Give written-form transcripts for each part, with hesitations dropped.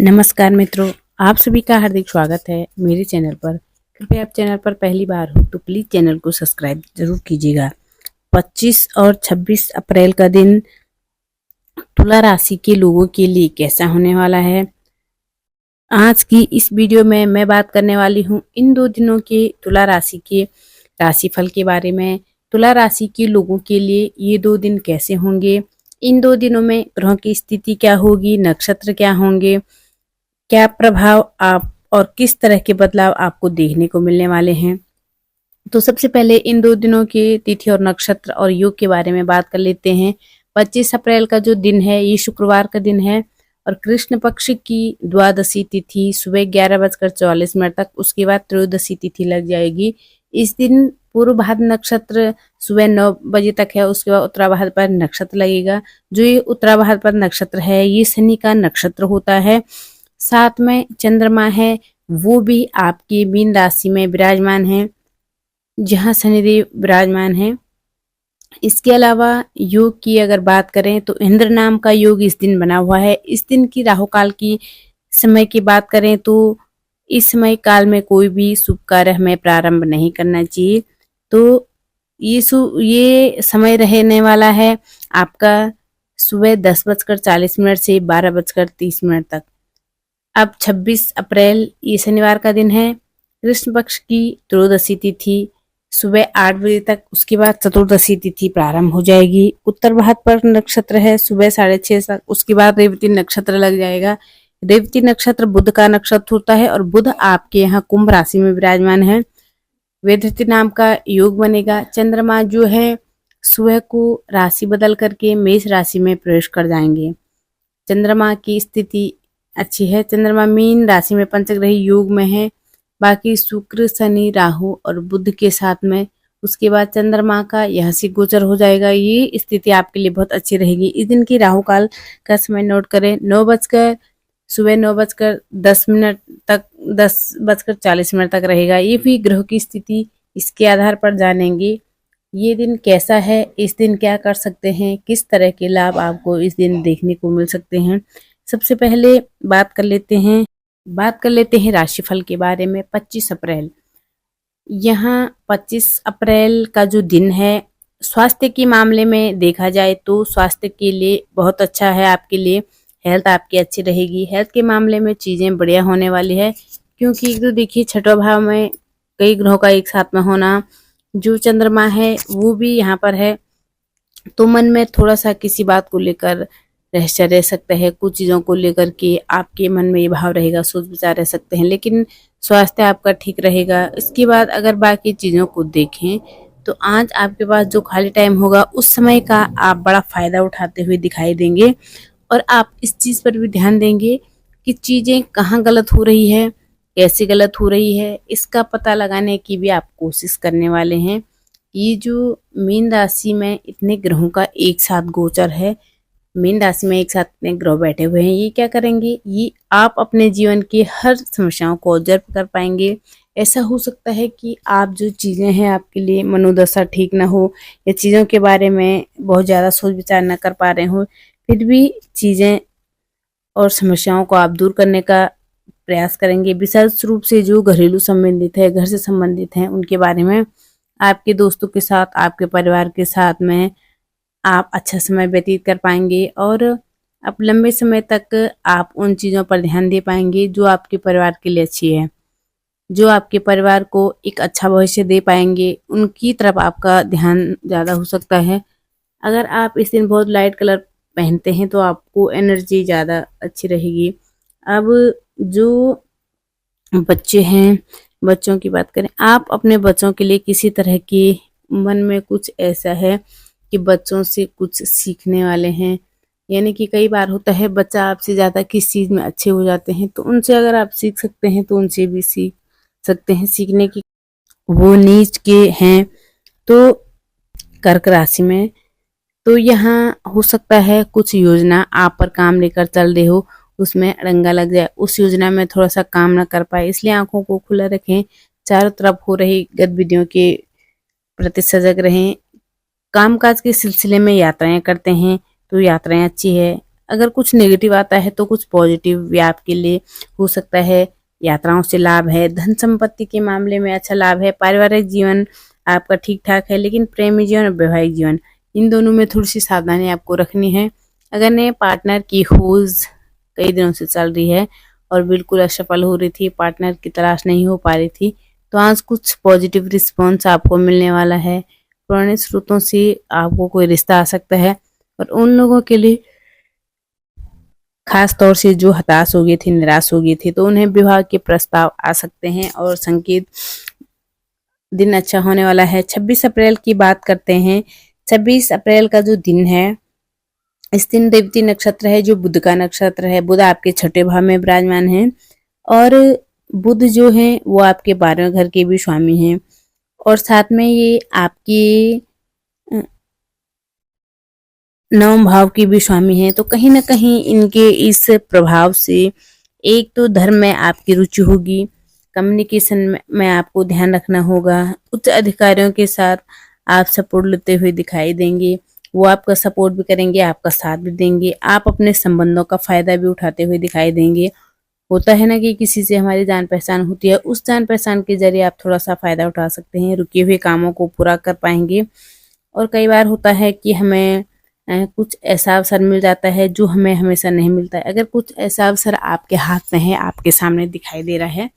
नमस्कार मित्रों, आप सभी का हार्दिक स्वागत है मेरे चैनल पर। कृपया आप चैनल पर पहली बार हो तो प्लीज़ चैनल को सब्सक्राइब जरूर कीजिएगा। 25 और 26 अप्रैल का दिन तुला राशि के लोगों के लिए कैसा होने वाला है, आज की इस वीडियो में मैं बात करने वाली हूँ इन 2 दिनों के तुला राशि के राशिफल के बारे में। तुला राशि के लोगों के लिए ये 2 दिन कैसे होंगे, इन 2 दिनों में ग्रहों की स्थिति क्या होगी, नक्षत्र क्या होंगे, क्या प्रभाव आप और किस तरह के बदलाव आपको देखने को मिलने वाले हैं। तो सबसे पहले इन 2 दिनों के तिथि और नक्षत्र और योग के बारे में बात कर लेते हैं। 25 अप्रैल का जो दिन है ये शुक्रवार का दिन है और कृष्ण पक्ष की द्वादशी तिथि सुबह 11:44 तक, उसके बाद त्रयोदशी तिथि लग जाएगी। इस दिन पूर्व भाद्र नक्षत्र सुबह 9 बजे तक है, उसके बाद उत्तरा भाद्र नक्षत्र लगेगा। जो ये उत्तरा भाद्र नक्षत्र है ये शनि का नक्षत्र होता है। साथ में चंद्रमा है, वो भी आपकी मीन राशि में विराजमान है जहां शनिदेव विराजमान है। इसके अलावा योग की अगर बात करें तो इंद्र नाम का योग इस दिन बना हुआ है। इस दिन की राहु काल की समय की बात करें तो इस समय काल में कोई भी शुभ कार्य हमें प्रारंभ नहीं करना चाहिए। तो ये समय रहने वाला है आपका सुबह 10:40 से 12:30 तक। अब 26 अप्रैल ये शनिवार का दिन है। कृष्ण पक्ष की त्रयोदशी तिथि सुबह 8 बजे तक, उसके बाद चतुर्दशी तिथि प्रारंभ हो जाएगी। उत्तर भाद्र नक्षत्र है सुबह 6:30 तक, उसके बाद रेवती नक्षत्र लग जाएगा। रेवती नक्षत्र बुध का नक्षत्र होता है और बुध आपके यहाँ कुंभ राशि में विराजमान है। वेदृति नाम का योग बनेगा। चंद्रमा जो है सुबह को राशि बदल करके मेष राशि में प्रवेश कर जाएंगे। चंद्रमा की स्थिति अच्छी है। चंद्रमा मीन राशि में पंचग्रही योग में है, बाकी शुक्र शनि राहु और बुध के साथ में। उसके बाद चंद्रमा का यहाँ से गोचर हो जाएगा। ये स्थिति आपके लिए बहुत अच्छी रहेगी। इस दिन की राहु काल का समय नोट करें, सुबह 9:10 तक 10:40 तक रहेगा। ये भी ग्रह की स्थिति इसके आधार पर जानेंगे ये दिन कैसा है, इस दिन क्या कर सकते हैं, किस तरह के लाभ आपको इस दिन देखने को मिल सकते हैं। सबसे पहले बात कर लेते हैं राशिफल के बारे में। 25 अप्रैल, यहाँ 25 अप्रैल का जो दिन है स्वास्थ्य के मामले में देखा जाए तो स्वास्थ्य के लिए बहुत अच्छा है। आपके लिए हेल्थ आपकी अच्छी रहेगी। हेल्थ के मामले में चीजें बढ़िया होने वाली है, क्योंकि तो देखिए छठवां भाव में कई ग्रहों का एक साथ में होना, जो चंद्रमा है वो भी यहाँ पर है, तो मन में थोड़ा सा किसी बात को लेकर रहस्य रह सकता है। कुछ चीज़ों को लेकर के आपके मन में ये भाव रहेगा, सोच विचार रह सकते हैं, लेकिन स्वास्थ्य आपका ठीक रहेगा। इसके बाद अगर बाकी चीज़ों को देखें तो आज आपके पास जो खाली टाइम होगा उस समय का आप बड़ा फायदा उठाते हुए दिखाई देंगे और आप इस चीज़ पर भी ध्यान देंगे कि चीज़ें कहाँ गलत हो रही है, कैसे गलत हो रही है, इसका पता लगाने की भी आप कोशिश करने वाले हैं। ये जो मीन राशि में इतने ग्रहों का एक साथ गोचर है, मीन राशि में एक साथ इतने ग्रह बैठे हुए हैं, ये क्या करेंगे, ये आप अपने जीवन की हर समस्याओं को ऑब्जर्व कर पाएंगे। ऐसा हो सकता है कि आप जो चीज़ें हैं आपके लिए मनोदशा ठीक ना हो या चीज़ों के बारे में बहुत ज़्यादा सोच विचार न कर पा रहे हो, फिर भी चीज़ें और समस्याओं को आप दूर करने का प्रयास करेंगे। विशेष रूप से जो घरेलू संबंधित है, घर से संबंधित हैं, उनके बारे में आपके दोस्तों के साथ, आपके परिवार के साथ में आप अच्छा समय व्यतीत कर पाएंगे और अब लंबे समय तक आप उन चीज़ों पर ध्यान दे पाएंगे जो आपके परिवार के लिए अच्छी है, जो आपके परिवार को एक अच्छा भविष्य दे पाएंगे। उनकी तरफ आपका ध्यान ज़्यादा हो सकता है। अगर आप इस दिन बहुत लाइट कलर पहनते हैं तो आपको एनर्जी ज़्यादा अच्छी रहेगी। अब जो बच्चे हैं, बच्चों की बात करें, आप अपने बच्चों के लिए किसी तरह की मन में कुछ ऐसा है कि बच्चों से कुछ सीखने वाले हैं, यानी कि कई बार होता है बच्चा आपसे ज़्यादा किस चीज़ में अच्छे हो जाते हैं, तो उनसे अगर आप सीख सकते हैं तो उनसे भी सीख सकते हैं। सीखने की वो नीच के हैं तो कर्क राशि में, तो यहाँ हो सकता है कुछ योजना आप पर काम लेकर चल रहे हो, उसमें अड़ंगा लग जाए, उस योजना में थोड़ा सा काम ना कर पाए, इसलिए आंखों को खुला रखें। चारों तरफ हो रही गतिविधियों के प्रति सजग रहें। कामकाज के सिलसिले में यात्राएं करते हैं तो यात्राएं अच्छी है। अगर कुछ नेगेटिव आता है तो कुछ पॉजिटिव भी आपके लिए हो सकता है। यात्राओं से लाभ है, धन संपत्ति के मामले में अच्छा लाभ है, पारिवारिक जीवन आपका ठीक ठाक है, लेकिन प्रेमी जीवन और वैवाहिक जीवन इन दोनों में थोड़ी सी सावधानी आपको रखनी है। अगर नए पार्टनर की खोज कई दिनों से चल रही है और बिल्कुल असफल हो रही थी, पार्टनर की तलाश नहीं हो पा रही थी, तो आज कुछ पॉजिटिव रिस्पॉन्स आपको मिलने वाला है। पुराने स्रोतों से आपको कोई रिश्ता आ सकता है और उन लोगों के लिए खास तौर से जो हताश हो गए थे, निराश हो गए थे, तो उन्हें विवाह के प्रस्ताव आ सकते हैं और संकेत दिन अच्छा होने वाला है। 26 अप्रैल की बात करते हैं। 26 अप्रैल का जो दिन है, इस दिन रेवती नक्षत्र है जो बुध का नक्षत्र है। बुध आपके छठे भाव में विराजमान है और बुध जो है वो आपके 12वें घर के भी स्वामी हैं और साथ में ये आपके 9वें भाव की भी स्वामी हैं। तो कहीं ना कहीं इनके इस प्रभाव से एक तो धर्म में आपकी रुचि होगी, कम्युनिकेशन में आपको ध्यान रखना होगा, उच्च अधिकारियों के साथ आप सपोर्ट लेते हुए दिखाई देंगे, वो आपका सपोर्ट भी करेंगे, आपका साथ भी देंगे, आप अपने संबंधों का फायदा भी उठाते हुए दिखाई देंगे। होता है ना कि किसी से हमारी जान पहचान होती है, उस जान पहचान के जरिए आप थोड़ा सा फायदा उठा सकते हैं, रुके हुए कामों को पूरा कर पाएंगे। और कई बार होता है कि हमें कुछ ऐसा अवसर मिल जाता है जो हमें हमेशा नहीं मिलता है। अगर कुछ ऐसा अवसर आपके हाथ में है, आपके सामने दिखाई दे रहा है,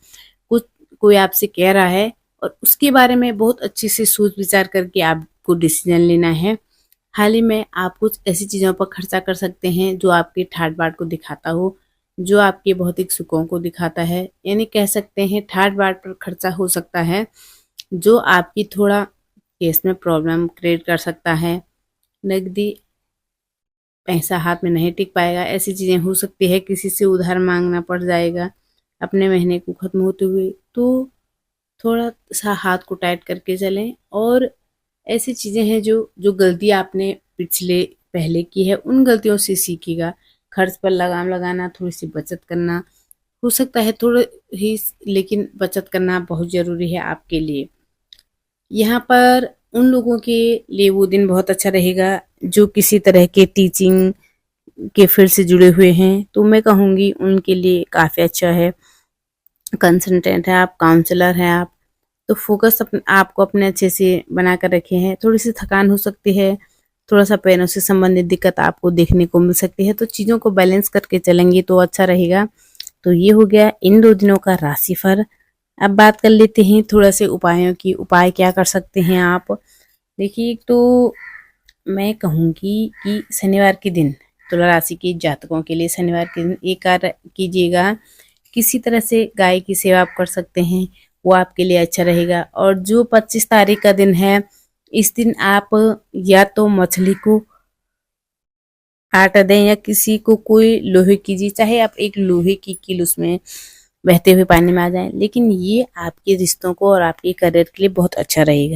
कुछ कोई आपसे कह रहा है और उसके बारे में बहुत अच्छे से सोच विचार करके आपको डिसीजन लेना है। हाल ही में आप कुछ ऐसी चीज़ों पर खर्चा कर सकते हैं जो आपके ठाट बाट को दिखाता हो, जो आपके भौतिक सुखों को दिखाता है, यानी कह सकते हैं ठाट बाट पर खर्चा हो सकता है जो आपकी थोड़ा केस में प्रॉब्लम क्रिएट कर सकता है। नकदी पैसा हाथ में नहीं टिक पाएगा, ऐसी चीज़ें हो सकती है। किसी से उधार मांगना पड़ जाएगा अपने महीने को ख़त्म होते हुए, तो थोड़ा सा हाथ को टाइट करके चलें। और ऐसी चीज़ें हैं जो गलती आपने पहले की है, उन गलतियों से सीखिएगा। खर्च पर लगाम लगाना, थोड़ी सी बचत करना हो सकता है थोड़ी ही, लेकिन बचत करना बहुत ज़रूरी है आपके लिए। यहाँ पर उन लोगों के लिए वो दिन बहुत अच्छा रहेगा जो किसी तरह के टीचिंग के फील्ड से जुड़े हुए हैं, तो मैं कहूँगी उनके लिए काफ़ी अच्छा है। कंसल्टेंट है आप, काउंसलर हैं आप, तो फोकस आपको अपने अच्छे से बना कर रखे हैं। थोड़ी सी थकान हो सकती है, थोड़ा सा पैरों से संबंधित दिक्कत आपको देखने को मिल सकती है, तो चीज़ों को बैलेंस करके चलेंगे तो अच्छा रहेगा। तो ये हो गया इन 2 दिनों का राशिफल। अब बात कर लेते हैं थोड़ा से उपायों की। उपाय क्या कर सकते हैं आप? देखिए, तो मैं कहूँगी कि शनिवार के दिन तुला राशि के जातकों के लिए शनिवार के दिन एक कार्य कीजिएगा, किसी तरह से गाय की सेवा आप कर सकते हैं, वो आपके लिए अच्छा रहेगा। और जो 25 तारीख का दिन है, इस दिन आप या तो मछली को आटा दें या किसी को कोई लोहे की चीज़, चाहे आप एक लोहे की कील उसमें बहते हुए पानी में आ जाएं, लेकिन ये आपके रिश्तों को और आपके करियर के लिए बहुत अच्छा रहेगा।